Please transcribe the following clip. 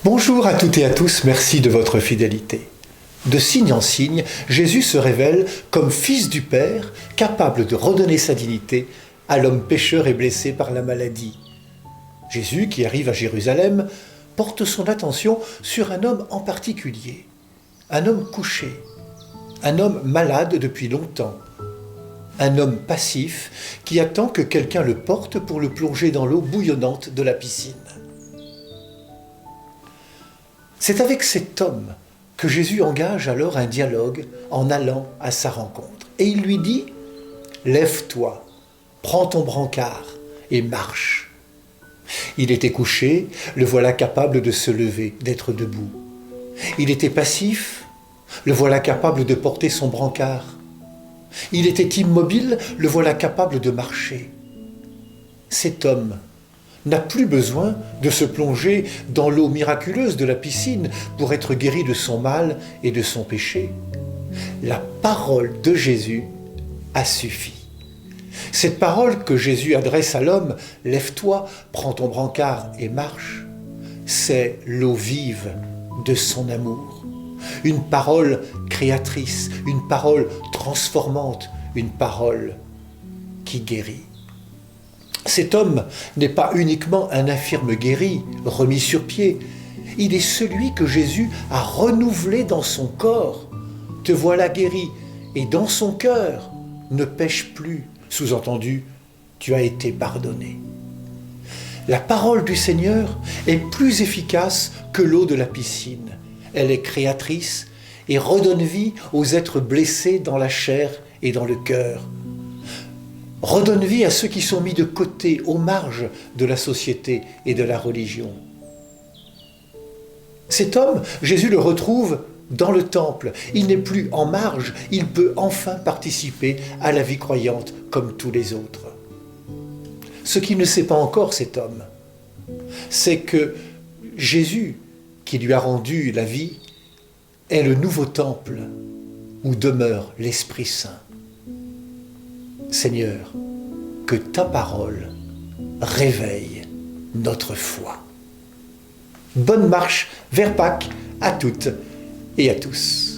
Bonjour à toutes et à tous, merci de votre fidélité. De signe en signe, Jésus se révèle comme Fils du Père, capable de redonner sa dignité à l'homme pécheur et blessé par la maladie. Jésus, qui arrive à Jérusalem, porte son attention sur un homme en particulier, un homme couché, un homme malade depuis longtemps, un homme passif qui attend que quelqu'un le porte pour le plonger dans l'eau bouillonnante de la piscine. C'est avec cet homme que Jésus engage alors un dialogue en allant à sa rencontre. Et il lui dit « Lève-toi, prends ton brancard et marche ». Il était couché, le voilà capable de se lever, d'être debout. Il était passif, le voilà capable de porter son brancard. Il était immobile, le voilà capable de marcher. Cet homme n'a plus besoin de se plonger dans l'eau miraculeuse de la piscine pour être guéri de son mal et de son péché. La parole de Jésus a suffi. Cette parole que Jésus adresse à l'homme, « Lève-toi, prends ton brancard et marche », c'est l'eau vive de son amour. Une parole créatrice, une parole transformante, une parole qui guérit. Cet homme n'est pas uniquement un infirme guéri, remis sur pied. Il est celui que Jésus a renouvelé dans son corps. Te voilà guéri, et dans son cœur, ne pêche plus. Sous-entendu, tu as été pardonné. La parole du Seigneur est plus efficace que l'eau de la piscine. Elle est créatrice et redonne vie aux êtres blessés dans la chair et dans le cœur. Redonne vie à ceux qui sont mis de côté, aux marges de la société et de la religion. Cet homme, Jésus le retrouve dans le temple. Il n'est plus en marge, il peut enfin participer à la vie croyante comme tous les autres. Ce qu'il ne sait pas encore, cet homme, c'est que Jésus, qui lui a rendu la vie, est le nouveau temple où demeure l'Esprit Saint. Seigneur, que ta parole réveille notre foi. Bonne marche vers Pâques à toutes et à tous.